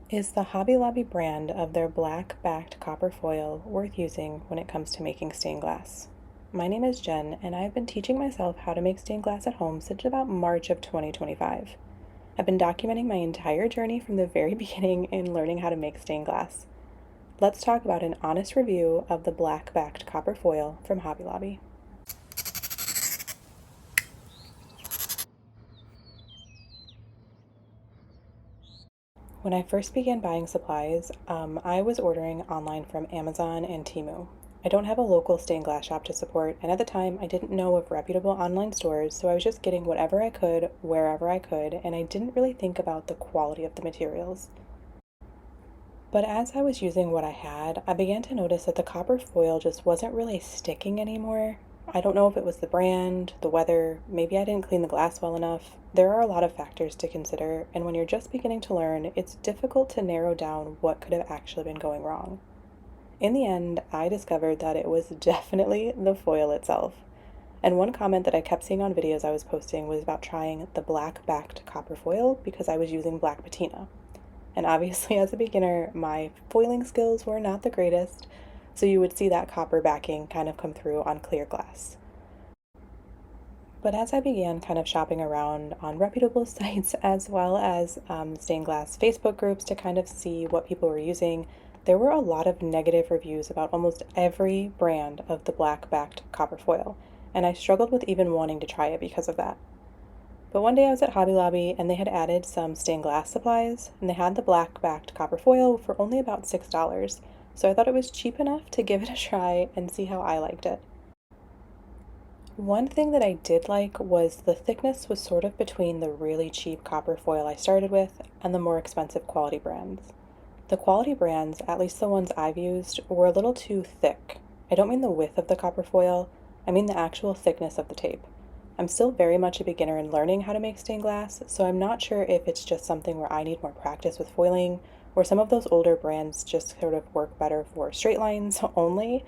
Is the Hobby Lobby brand of their black-backed copper foil worth using when it comes to making stained glass? My name is Jen, and I've been teaching myself how to make stained glass at home since about March of 2025. I've been documenting my entire journey from the very beginning in learning how to make stained glass. Let's talk about an honest review of the black-backed copper foil from Hobby Lobby. When I first began buying supplies, I was ordering online from Amazon and Temu. I don't have a local stained glass shop to support, and at the time I didn't know of reputable online stores, so I was just getting whatever I could, wherever I could, and I didn't really think about the quality of the materials. But as I was using what I had, I began to notice that the copper foil just wasn't really sticking anymore. I don't know if it was the brand, the weather, maybe I didn't clean the glass well enough. There are a lot of factors to consider, and when you're just beginning to learn, it's difficult to narrow down what could have actually been going wrong. In the end, I discovered that it was definitely the foil itself. And one comment that I kept seeing on videos I was posting was about trying the black backed copper foil because I was using black patina. And obviously, as a beginner, my foiling skills were not the greatest, so you would see that copper backing kind of come through on clear glass. But as I began kind of shopping around on reputable sites as well as stained glass Facebook groups to kind of see what people were using, there were a lot of negative reviews about almost every brand of the black backed copper foil, and I struggled with even wanting to try it because of that. But one day I was at Hobby Lobby and they had added some stained glass supplies, and they had the black backed copper foil for only about $6. So I thought it was cheap enough to give it a try and see how I liked it. One thing that I did like was the thickness was sort of between the really cheap copper foil I started with and the more expensive quality brands. The quality brands, at least the ones I've used, were a little too thick. I don't mean the width of the copper foil, I mean the actual thickness of the tape. I'm still very much a beginner in learning how to make stained glass, so I'm not sure if it's just something where I need more practice with foiling, or some of those older brands just sort of work better for straight lines only.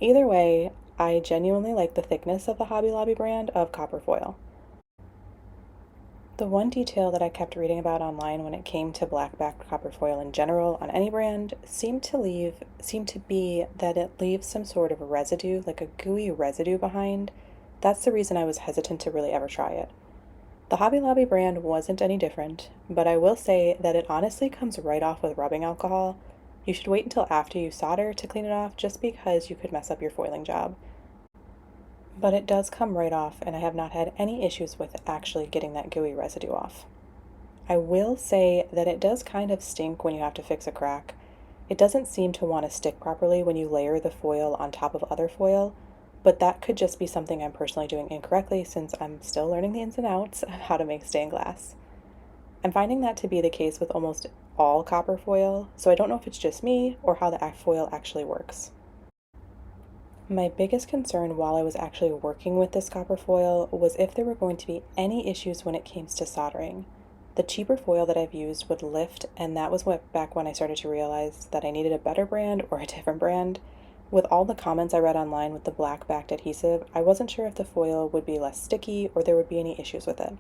Either way, I genuinely like the thickness of the Hobby Lobby brand of copper foil. The one detail that I kept reading about online when it came to black-backed copper foil in general on any brand seemed to be that it leaves some sort of residue, like a gooey residue behind. That's the reason I was hesitant to really ever try it. The Hobby Lobby brand wasn't any different, but I will say that it honestly comes right off with rubbing alcohol. You should wait until after you solder to clean it off just because you could mess up your foiling job. But it does come right off, and I have not had any issues with actually getting that gooey residue off. I will say that it does kind of stink when you have to fix a crack. It doesn't seem to want to stick properly when you layer the foil on top of other foil, but that could just be something I'm personally doing incorrectly since I'm still learning the ins and outs of how to make stained glass. I'm finding that to be the case with almost all copper foil, so I don't know if it's just me or how the foil actually works. My biggest concern while I was actually working with this copper foil was if there were going to be any issues when it came to soldering. The cheaper foil that I've used would lift, and that was what back when I started to realize that I needed a better brand or a different brand. With all the comments I read online with the black backed adhesive, I wasn't sure if the foil would be less sticky or there would be any issues with it.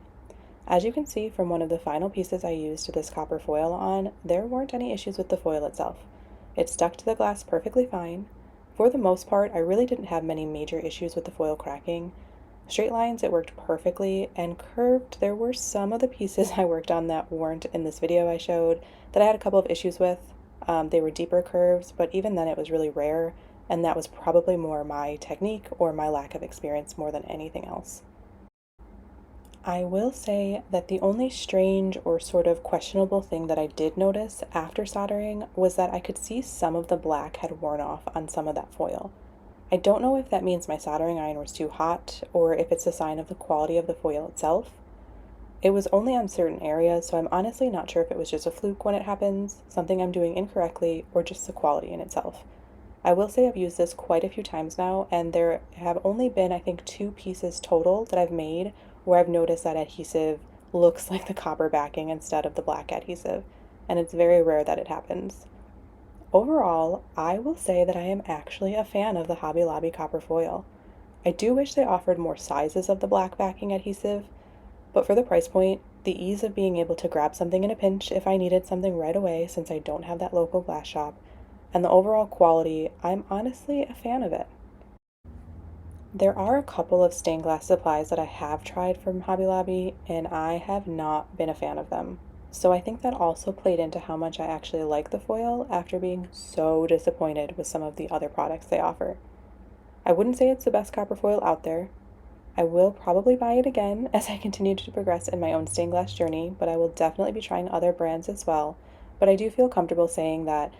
As you can see from one of the final pieces I used this copper foil on, there weren't any issues with the foil itself. It stuck to the glass perfectly fine. For the most part, I really didn't have many major issues with the foil cracking. Straight lines, it worked perfectly, and curved, there were some of the pieces I worked on that weren't in this video I showed that I had a couple of issues with. They were deeper curves, but even then it was really rare, and that was probably more my technique or my lack of experience more than anything else. I will say that the only strange or sort of questionable thing that I did notice after soldering was that I could see some of the black had worn off on some of that foil. I don't know if that means my soldering iron was too hot or if it's a sign of the quality of the foil itself. It was only on certain areas, so I'm honestly not sure if it was just a fluke when it happens, something I'm doing incorrectly, or just the quality in itself. I will say I've used this quite a few times now, and there have only been, I think, 2 pieces total that I've made where I've noticed that adhesive looks like the copper backing instead of the black adhesive, and it's very rare that it happens. Overall, I will say that I am actually a fan of the Hobby Lobby copper foil. I do wish they offered more sizes of the black backing adhesive, but for the price point, the ease of being able to grab something in a pinch if I needed something right away since I don't have that local glass shop, and the overall quality, I'm honestly a fan of it. There are a couple of stained glass supplies that I have tried from Hobby Lobby, and I have not been a fan of them. So I think that also played into how much I actually like the foil after being so disappointed with some of the other products they offer. I wouldn't say it's the best copper foil out there. I will probably buy it again as I continue to progress in my own stained glass journey, but I will definitely be trying other brands as well. But I do feel comfortable saying that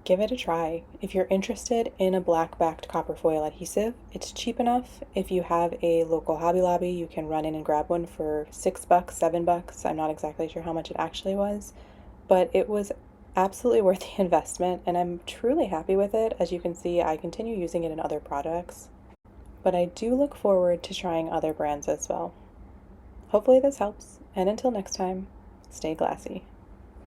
give it a try. If you're interested in a black backed copper foil adhesive, it's cheap enough. If you have a local Hobby Lobby, you can run in and grab one for $6, $7. I'm not exactly sure how much it actually was, but it was absolutely worth the investment, and I'm truly happy with it. As you can see, I continue using it in other products, but I do look forward to trying other brands as well. Hopefully, this helps, and until next time, stay glassy.